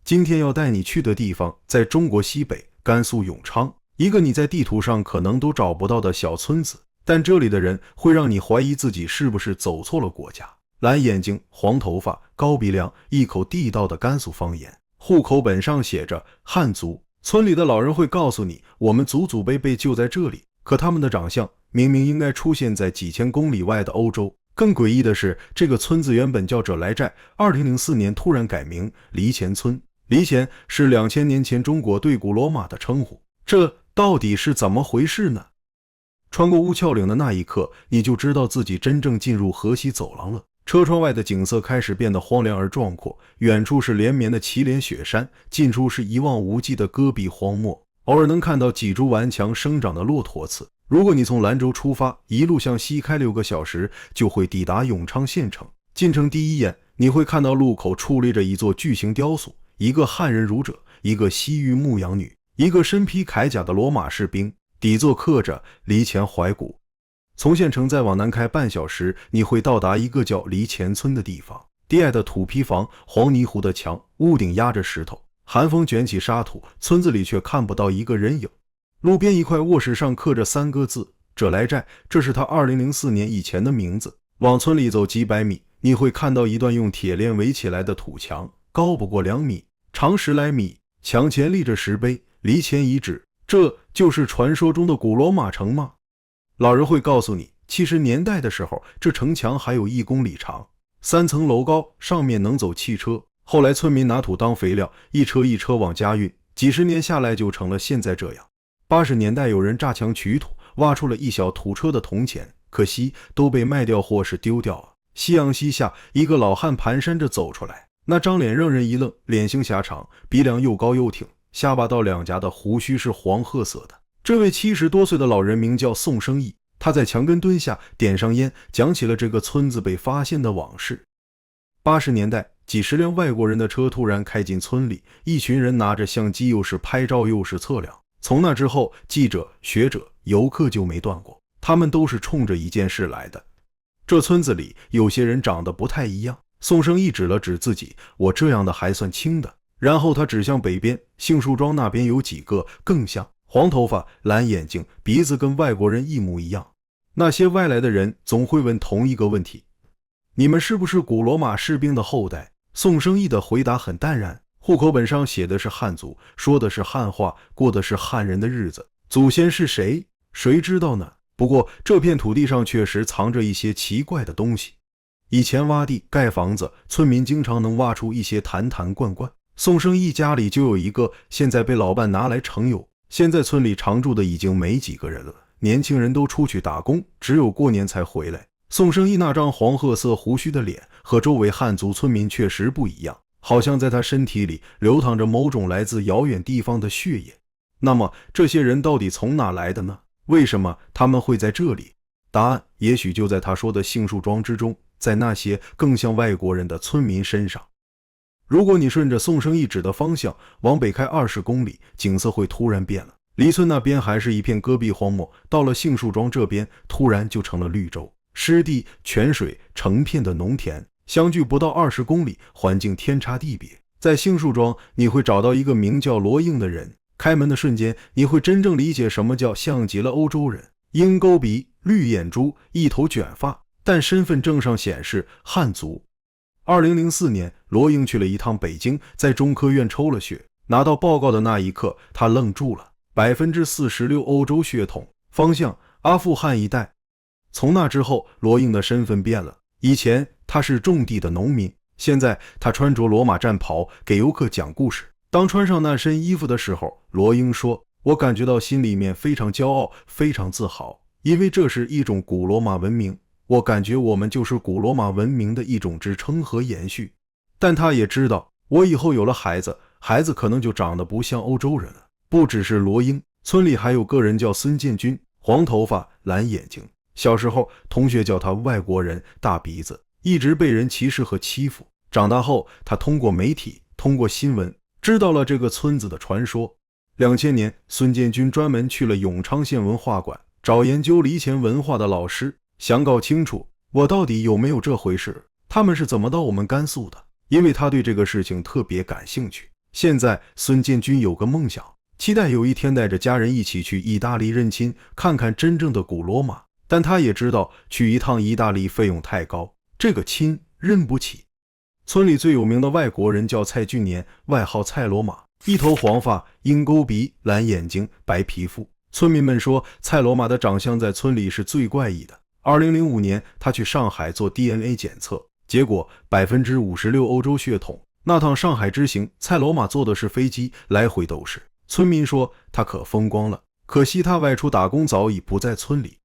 今天要带你去的地方在中国西北甘肃永昌，一个你在地图上可能都找不到的小村子，但这里的人会让你怀疑自己是不是走错了国家。蓝眼睛、黄头发、高鼻梁，一口地道的甘肃方言，户口本上写着汉族。村里的老人会告诉你，我们祖祖辈辈就在这里，可他们的长相明明应该出现在几千公里外的欧洲。更诡异的是，这个村子原本叫者来寨，2004年突然改名黎前村。黎前是2000年前中国对古罗马的称呼，这到底是怎么回事呢？穿过乌鞘岭的那一刻，你就知道自己真正进入河西走廊了。车窗外的景色开始变得荒凉而壮阔，远处是连绵的祁连雪山，近处是一望无际的戈壁荒漠，偶尔能看到几株顽强生长的骆驼刺。如果你从兰州出发，一路向西开6个小时，就会抵达永昌县城。进城第一眼，你会看到路口矗立着一座巨型雕塑，一个汉人儒者，一个西域牧羊女，一个身披铠甲的罗马士兵，底座刻着黎前怀古。从县城再往南开半小时，你会到达一个叫黎前村的地方。低矮的土坯房，黄泥糊的墙，屋顶压着石头，寒风卷起沙土，村子里却看不到一个人影。路边一块卧石上刻着3个字者来寨，这是他2004年以前的名字。往村里走几百米，你会看到一段用铁链围起来的土墙，高不过2米，长10来米，墙前立着石碑，黎前遗址。这就是传说中的古罗马城吗？老人会告诉你，70年代的时候，这城墙还有1公里长，3层楼高，上面能走汽车。后来村民拿土当肥料，一车一车往家运，几十年下来就成了现在这样。80年代有人炸墙取土，挖出了一小土车的铜钱，可惜都被卖掉或是丢掉了。夕阳西下，一个老汉蹒跚着走出来，那张脸让人一愣，脸型狭长，鼻梁又高又挺，下巴到两颊的胡须是黄褐色的。这位70多岁的老人名叫宋生义，他在墙根蹲下，点上烟，讲起了这个村子被发现的往事。80年代，几十辆外国人的车突然开进村里，一群人拿着相机，又是拍照又是测量。从那之后，记者、学者、游客就没断过，他们都是冲着一件事来的。这村子里有些人长得不太一样。宋生义指了指自己，我这样的还算轻的。然后他指向北边，杏树庄那边有几个更像，黄头发、蓝眼睛，鼻子跟外国人一模一样。那些外来的人总会问同一个问题，你们是不是古罗马士兵的后代？宋生义的回答很淡然，户口本上写的是汉族，说的是汉话，过的是汉人的日子，祖先是谁，谁知道呢？不过这片土地上确实藏着一些奇怪的东西。以前挖地盖房子，村民经常能挖出一些坛坛罐罐。宋生义家里就有一个，现在被老伴拿来盛油。现在村里常住的已经没几个人了，年轻人都出去打工，只有过年才回来。宋生义那张黄褐色胡须的脸和周围汉族村民确实不一样，好像在他身体里流淌着某种来自遥远地方的血液。那么这些人到底从哪来的呢？为什么他们会在这里？答案也许就在他说的杏树庄之中，在那些更像外国人的村民身上。如果你顺着宋生义指的方向往北开20公里，景色会突然变了。离村那边还是一片戈壁荒漠，到了杏树庄这边，突然就成了绿洲，湿地、泉水、成片的农田，相距不到20公里，环境天差地别。在杏树庄，你会找到一个名叫罗英的人，开门的瞬间，你会真正理解什么叫像极了欧洲人，鹰钩鼻、绿眼珠，一头卷发，但身份证上显示汉族。2004年，罗英去了一趟北京，在中科院抽了血，拿到报告的那一刻，他愣住了。46%欧洲血统，方向阿富汗一带。从那之后，罗英的身份变了。以前他是种地的农民，现在他穿着罗马战袍给游客讲故事。当穿上那身衣服的时候，罗英说，我感觉到心里面非常骄傲，非常自豪，因为这是一种古罗马文明，我感觉我们就是古罗马文明的一种支撑和延续。但他也知道，我以后有了孩子，孩子可能就长得不像欧洲人了。不只是罗英，村里还有个人叫孙建军，黄头发、蓝眼睛。小时候同学叫他外国人、大鼻子，一直被人歧视和欺负。长大后，他通过媒体，通过新闻，知道了这个村子的传说。2000年，孙建军专门去了永昌县文化馆，找研究黎前文化的老师，想搞清楚我到底有没有这回事，他们是怎么到我们甘肃的，因为他对这个事情特别感兴趣。现在孙建军有个梦想，期待有一天带着家人一起去意大利认亲，看看真正的古罗马。但他也知道去一趟意大利费用太高，这个亲认不起。村里最有名的外国人叫蔡俊年，外号蔡罗马，一头黄发，鹰钩鼻，蓝眼睛，白皮肤。村民们说蔡罗马的长相在村里是最怪异的。2005年他去上海做 DNA 检测，结果 56% 欧洲血统。那趟上海之行，蔡罗马坐的是飞机，来回都是。村民说他可风光了，可惜他外出打工早已不在村里。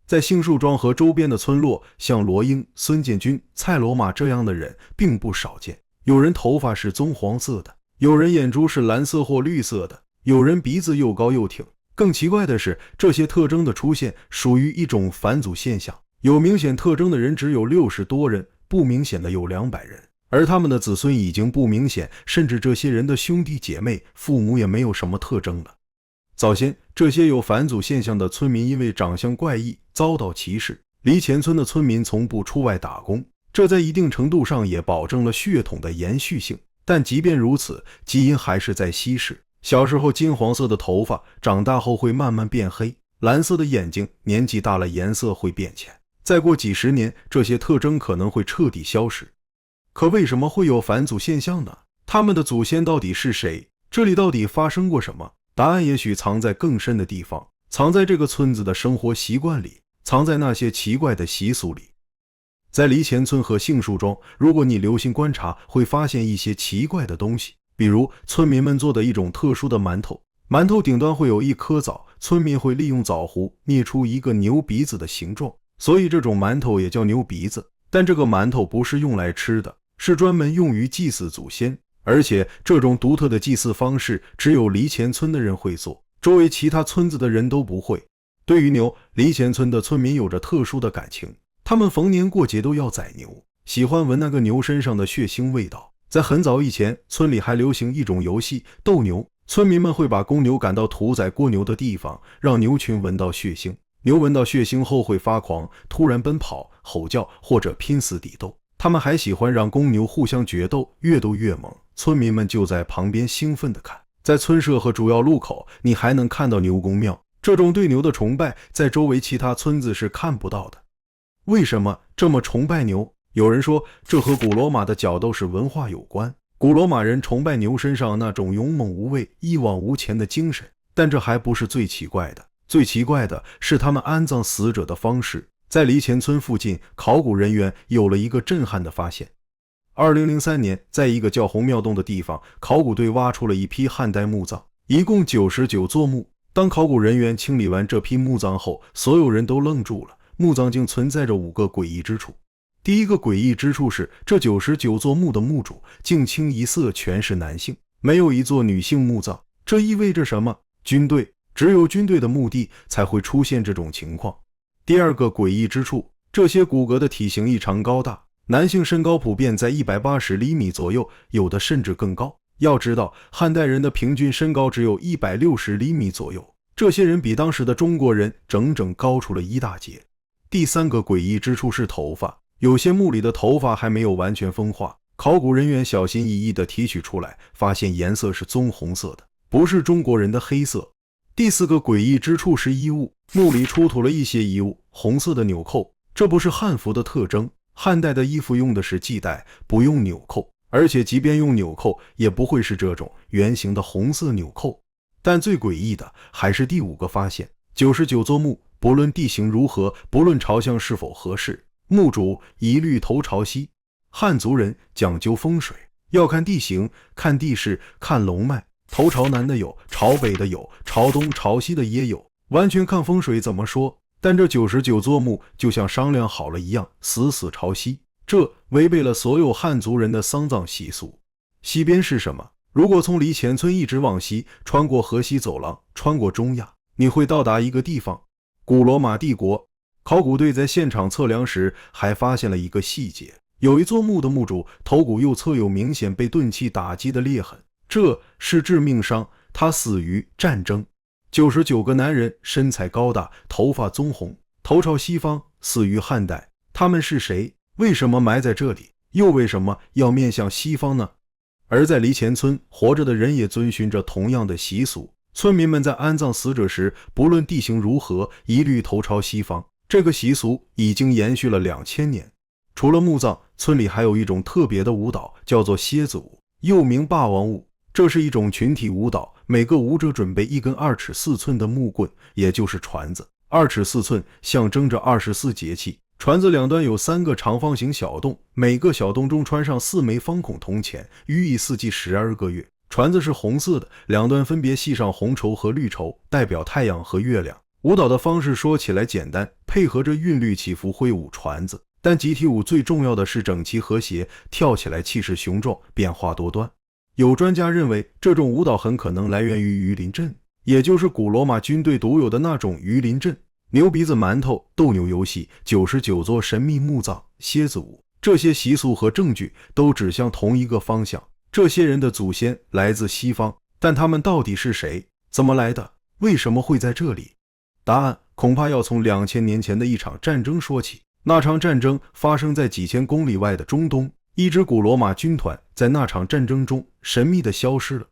在杏树庄和周边的村落，像罗英、孙建军、蔡罗马这样的人并不少见。有人头发是棕黄色的，有人眼珠是蓝色或绿色的，有人鼻子又高又挺。更奇怪的是，这些特征的出现属于一种返祖现象，有明显特征的人只有60多人，不明显的有200人，而他们的子孙已经不明显，甚至这些人的兄弟姐妹、父母也没有什么特征了。早先，这些有返祖现象的村民因为长相怪异遭到歧视，离前村的村民从不出外打工，这在一定程度上也保证了血统的延续性。但即便如此，基因还是在稀释。小时候金黄色的头发，长大后会慢慢变黑；蓝色的眼睛，年纪大了颜色会变浅。再过几十年，这些特征可能会彻底消失。可为什么会有返祖现象呢？他们的祖先到底是谁？这里到底发生过什么？答案也许藏在更深的地方，藏在这个村子的生活习惯里，藏在那些奇怪的习俗里。在黎前村和杏树庄，如果你留心观察，会发现一些奇怪的东西，比如村民们做的一种特殊的馒头，馒头顶端会有一颗枣，村民会利用枣核捏出一个牛鼻子的形状，所以这种馒头也叫牛鼻子。但这个馒头不是用来吃的，是专门用于祭祀祖先，而且这种独特的祭祀方式只有黎前村的人会做，周围其他村子的人都不会。对于牛，黎前村的村民有着特殊的感情，他们逢年过节都要宰牛，喜欢闻那个牛身上的血腥味道。在很早以前，村里还流行一种游戏斗牛，村民们会把公牛赶到屠宰过牛的地方，让牛群闻到血腥。牛闻到血腥后会发狂，突然奔跑、吼叫或者拼死抵斗。他们还喜欢让公牛互相决斗，越斗越猛。村民们就在旁边兴奋地看。在村社和主要路口，你还能看到牛公庙。这种对牛的崇拜，在周围其他村子是看不到的。为什么这么崇拜牛？有人说，这和古罗马的角斗士文化有关。古罗马人崇拜牛身上那种勇猛无畏、一往无前的精神。但这还不是最奇怪的，最奇怪的是他们安葬死者的方式。在黎前村附近，考古人员有了一个震撼的发现。2003年，在一个叫红庙洞的地方，考古队挖出了一批汉代墓葬，一共99座墓。当考古人员清理完这批墓葬后，所有人都愣住了。墓葬竟存在着5个诡异之处。第一个诡异之处是，这99座墓的墓主竟清一色全是男性，没有一座女性墓葬。这意味着什么？军队，只有军队的墓地才会出现这种情况。第二个诡异之处，这些骨骼的体型异常高大，男性身高普遍在180厘米左右，有的甚至更高。要知道，汉代人的平均身高只有160厘米左右，这些人比当时的中国人整整高出了一大截。第三个诡异之处是头发，有些墓里的头发还没有完全风化，考古人员小心翼翼地提取出来，发现颜色是棕红色的，不是中国人的黑色。第四个诡异之处是衣物，墓里出土了一些衣物，红色的纽扣，这不是汉服的特征。汉代的衣服用的是系带，不用纽扣，而且即便用纽扣，也不会是这种圆形的红色纽扣。但最诡异的还是第5个发现，99座墓，不论地形如何，不论朝向是否合适，墓主一律头朝西。汉族人讲究风水，要看地形，看地势，看龙脉，头朝南的有，朝北的有，朝东朝西的也有，完全看风水怎么说。但这99座墓就像商量好了一样，死死朝西，这违背了所有汉族人的丧葬习俗。西边是什么？如果从黎前村一直往西，穿过河西走廊，穿过中亚，你会到达一个地方——古罗马帝国。考古队在现场测量时还发现了一个细节，有一座墓的墓主头骨右侧有明显被钝器打击的裂痕，这是致命伤，他死于战争。99个男人，身材高大，头发棕红，头朝西方，死于汉代。他们是谁？为什么埋在这里？又为什么要面向西方呢？而在黎前村活着的人也遵循着同样的习俗，村民们在安葬死者时，不论地形如何，一律头朝西方。这个习俗已经延续了2000年。除了墓葬，村里还有一种特别的舞蹈，叫做蝎子舞，又名霸王舞。这是一种群体舞蹈，每个舞者准备一根2尺4寸的木棍，也就是船子。2尺4寸象征着24节气。船子两端有3个长方形小洞，每个小洞中穿上4枚方孔铜钱，寓意4季12个月。船子是红色的，两端分别系上红绸和绿绸，代表太阳和月亮。舞蹈的方式说起来简单，配合着韵律起伏挥舞船子，但集体舞最重要的是整齐和谐，跳起来气势雄壮，变化多端。有专家认为，这种舞蹈很可能来源于鱼鳞阵，也就是古罗马军队独有的那种鱼鳞阵。牛鼻子馒头、斗牛游戏、99座神秘墓葬、蝎子舞，这些习俗和证据都指向同一个方向。这些人的祖先来自西方，但他们到底是谁？怎么来的？为什么会在这里？答案恐怕要从2000年前的一场战争说起。那场战争发生在几千公里外的中东，一支古罗马军团在那场战争中神秘地消失了。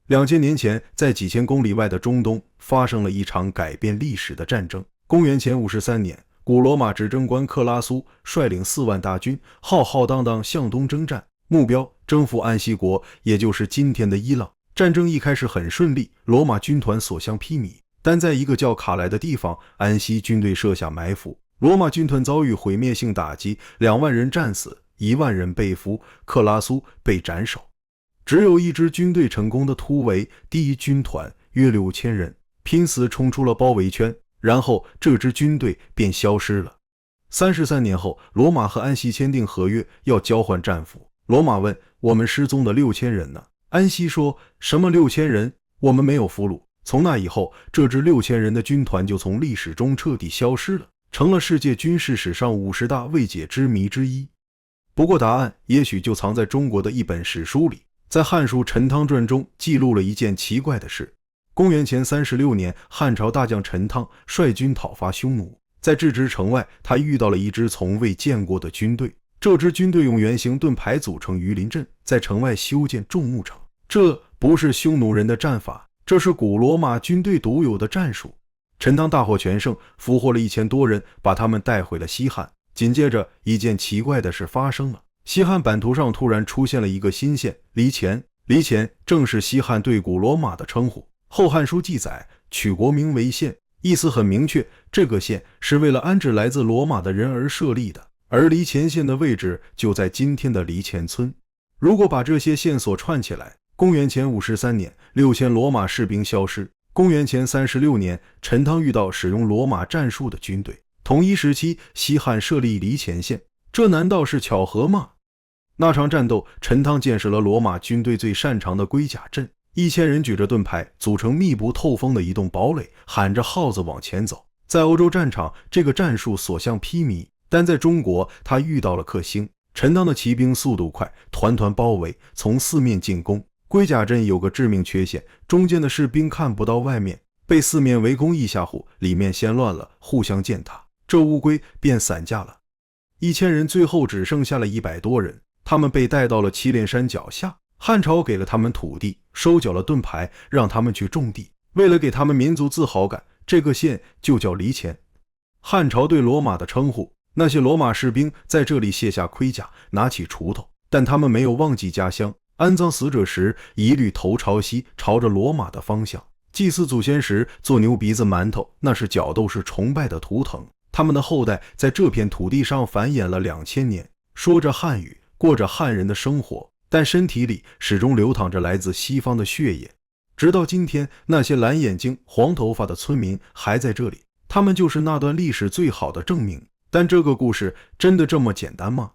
2000年前，在几千公里外的中东发生了一场改变历史的战争。公元前53年，古罗马执政官克拉苏率领4万大军，浩浩荡荡向东征战，目标征服安息国，也就是今天的伊朗。战争一开始很顺利，罗马军团所向披靡，但在一个叫卡莱的地方，安息军队设下埋伏，罗马军团遭遇毁灭性打击，2万人战死，1万人被俘，克拉苏被斩首。只有一支军队成功的突围，第一军团约6000人拼死冲出了包围圈，然后这支军队便消失了。33年后，罗马和安息签订合约，要交换战俘。罗马问：我们失踪的6000人呢？安息说：什么6000人？我们没有俘虏。从那以后，这支6000人的军团就从历史中彻底消失了，成了世界军事史上50大未解之谜之一。不过答案也许就藏在中国的一本史书里。在《汉书·陈汤传》中记录了一件奇怪的事。公元前36年，汉朝大将陈汤率军讨伐匈奴，在郅支城外，他遇到了一支从未见过的军队。这支军队用圆形盾牌组成鱼鳞阵，在城外修建众木城。这不是匈奴人的战法，这是古罗马军队独有的战术。陈汤大获全胜，俘获了1000多人，把他们带回了西汉。紧接着，一件奇怪的事发生了。西汉版图上突然出现了一个新县黎前，黎前正是西汉对古罗马的称呼。《后汉书》记载，取国名为县，意思很明确，这个县是为了安置来自罗马的人而设立的，而黎前县的位置就在今天的黎前村。如果把这些线索串起来，公元前53年，6000罗马士兵消失；公元前36年，陈汤遇到使用罗马战术的军队。同一时期，西汉设立黎前县，这难道是巧合吗？那场战斗，陈汤见识了罗马军队最擅长的龟甲阵，1000人举着盾牌，组成密不透风的一栋堡垒，喊着号子往前走。在欧洲战场，这个战术所向披靡，但在中国，他遇到了克星。陈汤的骑兵速度快，团团包围，从4面进攻。龟甲阵有个致命缺陷，中间的士兵看不到外面，被4面围攻一下后，里面先乱了，互相践踏，这乌龟便散架了。1000人最后只剩下了100多人。他们被带到了祁连山脚下，汉朝给了他们土地，收缴了盾牌，让他们去种地。为了给他们民族自豪感，这个县就叫黎前。汉朝对罗马的称呼，那些罗马士兵在这里卸下盔甲，拿起锄头，但他们没有忘记家乡。安葬死者时，一律头朝西，朝着罗马的方向。祭祀祖先时，做牛鼻子馒头，那是角斗士崇拜的图腾。他们的后代在这片土地上繁衍了2000年，说着汉语，过着汉人的生活，但身体里始终流淌着来自西方的血液。直到今天，那些蓝眼睛、黄头发的村民还在这里，他们就是那段历史最好的证明。但这个故事真的这么简单吗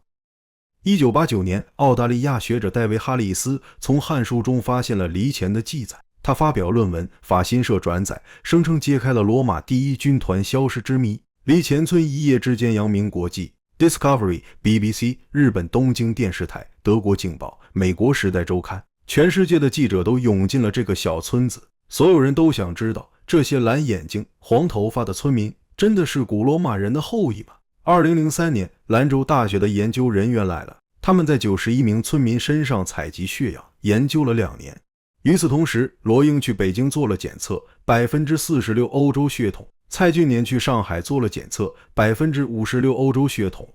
？1989年，澳大利亚学者戴维·哈里斯从《汉书》中发现了黎前的记载，他发表论文，法新社转载，声称揭开了罗马第一军团消失之谜。黎前村一夜之间扬名国际。Discovery、BBC、日本东京电视台、德国警报、美国时代周刊，全世界的记者都涌进了这个小村子。所有人都想知道，这些蓝眼睛、黄头发的村民真的是古罗马人的后裔吗？2003年，兰州大学的研究人员来了，他们在91名村民身上采集血样，研究了2年。与此同时，罗英去北京做了检测，46%欧洲血统；蔡俊年去上海做了检测，56%欧洲血统。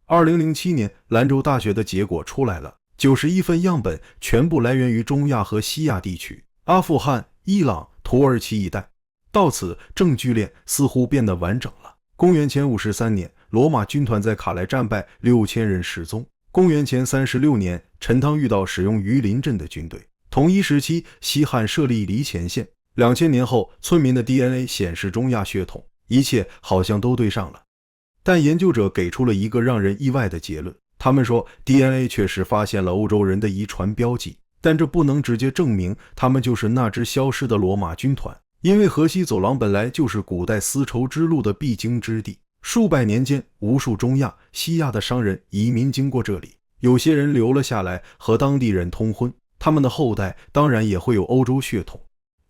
2007年，兰州大学的结果出来了，91份样本全部来源于中亚和西亚地区，阿富汗、伊朗、土耳其一带。到此，证据链似乎变得完整了。公元前53年，罗马军团在卡莱战败，6000人失踪。公元前36年，陈汤遇到使用榆林镇的军队。同一时期，西汉设立黎前县。2000年后，村民的 DNA 显示中亚血统，一切好像都对上了。但研究者给出了一个让人意外的结论，他们说 DNA 确实发现了欧洲人的遗传标记，但这不能直接证明他们就是那支消失的罗马军团，因为河西走廊本来就是古代丝绸之路的必经之地，数百年间，无数中亚、西亚的商人移民经过这里，有些人留了下来和当地人通婚，他们的后代当然也会有欧洲血统。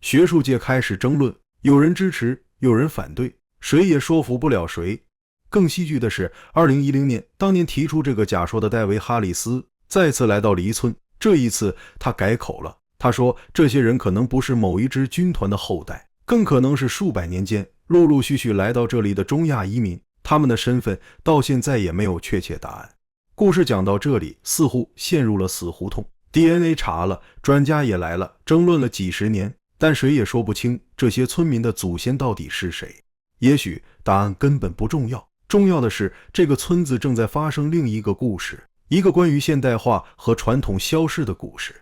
学术界开始争论，有人支持，有人反对，谁也说服不了谁。更戏剧的是，2010年，当年提出这个假说的戴维·哈里斯再次来到黎村，这一次他改口了。他说，这些人可能不是某一支军团的后代，更可能是数百年间陆陆续续来到这里的中亚移民，他们的身份到现在也没有确切答案。故事讲到这里，似乎陷入了死胡同。DNA 查了，专家也来了，争论了几十年，但谁也说不清这些村民的祖先到底是谁。也许答案根本不重要，重要的是这个村子正在发生另一个故事，一个关于现代化和传统消逝的故事。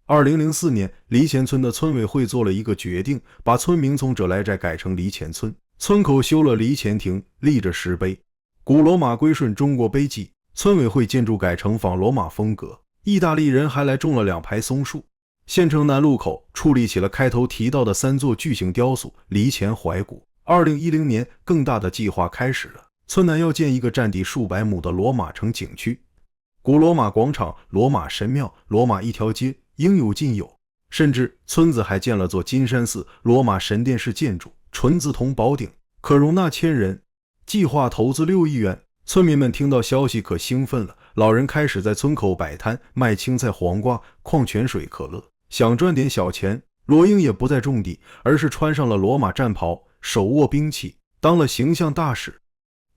2004年，黎前村的村委会做了一个决定，把村名从者来寨改成黎前村，村口修了黎前亭，立着石碑，古罗马归顺中国碑记，村委会建筑改成仿罗马风格，意大利人还来种了2排松树。县城南路口矗立起了开头提到的3座巨型雕塑，黎前怀古。2010年，更大的计划开始了，村南要建一个占地数百亩的罗马城景区，古罗马广场、罗马神庙、罗马一条街应有尽有，甚至村子还建了座金山寺，罗马神殿式建筑，纯紫铜宝顶，可容纳1000人，计划投资6亿元。村民们听到消息可兴奋了，老人开始在村口摆摊卖青菜、黄瓜、矿泉水、可乐，想赚点小钱。罗英也不再种地，而是穿上了罗马战袍，手握兵器，当了形象大使。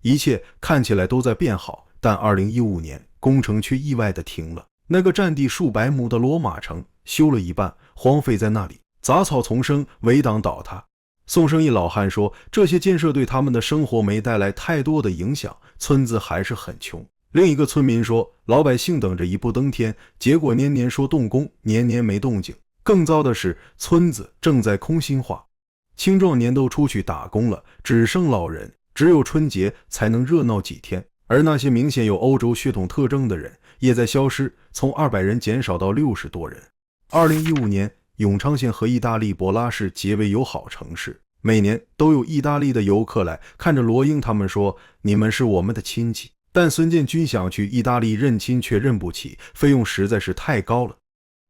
一切看起来都在变好，但2015年工程却意外地停了。那个占地数百亩的罗马城修了一半，荒废在那里，杂草丛生，围挡倒塌。宋生一老汉说，这些建设对他们的生活没带来太多的影响，村子还是很穷。另一个村民说，老百姓等着一步登天，结果年年说动工，年年没动静。更糟的是，村子正在空心化，青壮年都出去打工了，只剩老人，只有春节才能热闹几天。而那些明显有欧洲血统特征的人也在消失，从200人减少到60多人。2015年，永昌县和意大利博拉市结为友好城市，每年都有意大利的游客来，看着罗英他们说，你们是我们的亲戚。但孙建军想去意大利认亲却认不起，费用实在是太高了。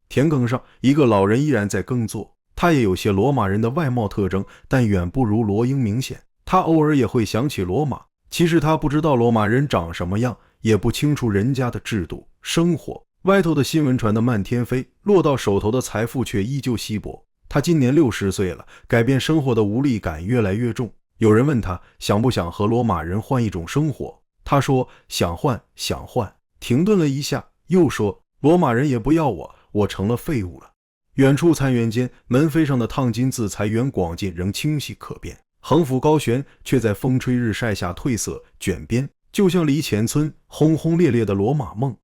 田埂上，一个老人依然在耕作，他也有些罗马人的外貌特征，但远不如罗英明显。他偶尔也会想起罗马，其实他不知道罗马人长什么样，也不清楚人家的制度、生活。外头的新闻传得漫天飞，落到手头的财富却依旧稀薄。他今年60岁了，改变生活的无力感越来越重。有人问他想不想和罗马人换一种生活，他说想换，想换。停顿了一下，又说罗马人也不要我，我成了废物了。远处残垣间，门扉上的烫金字财源广进仍清晰可辨，横幅高悬，却在风吹日晒下褪色卷边，就像黎前村轰轰烈烈的罗马梦。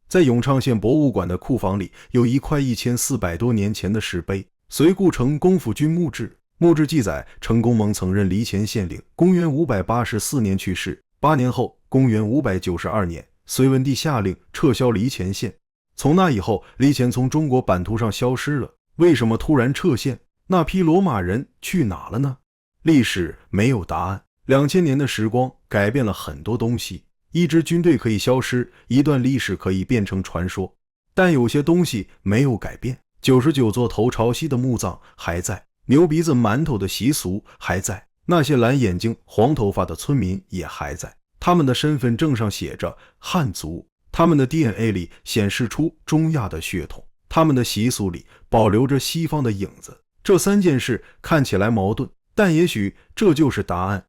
在永昌县博物馆的库房里，有一块1400多年前的石碑，隋故城功夫军墓志。墓志记载，成公蒙曾任黎前县令，公元584年去世。8年后，公元592年，隋文帝下令撤销黎前县。从那以后，黎前从中国版图上消失了。为什么突然撤县？那批罗马人去哪了呢？历史没有答案。2000年的时光改变了很多东西。一支军队可以消失，一段历史可以变成传说，但有些东西没有改变。99座头朝西的墓葬还在，牛鼻子馒头的习俗还在，那些蓝眼睛黄头发的村民也还在，他们的身份证上写着汉族，他们的 DNA 里显示出中亚的血统，他们的习俗里保留着西方的影子。这3件事看起来矛盾，但也许这就是答案。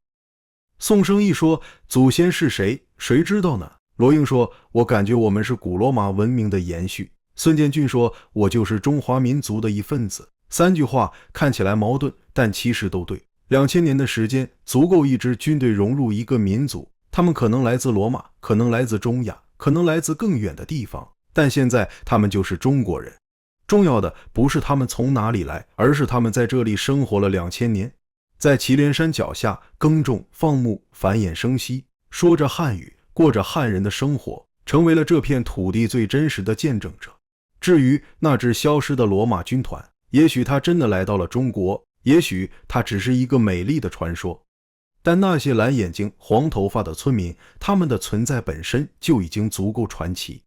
宋生义说，祖先是谁，谁知道呢？罗应说，我感觉我们是古罗马文明的延续。孙建军说，我就是中华民族的一份子。3句话看起来矛盾，但其实都对。2000年的时间足够一支军队融入一个民族，他们可能来自罗马，可能来自中亚，可能来自更远的地方，但现在他们就是中国人。重要的不是他们从哪里来，而是他们在这里生活了2000年，在祁连山脚下耕种、放牧、繁衍生息，说着汉语，过着汉人的生活，成为了这片土地最真实的见证者。至于那支消失的罗马军团，也许他真的来到了中国，也许它只是一个美丽的传说。但那些蓝眼睛、黄头发的村民，他们的存在本身就已经足够传奇。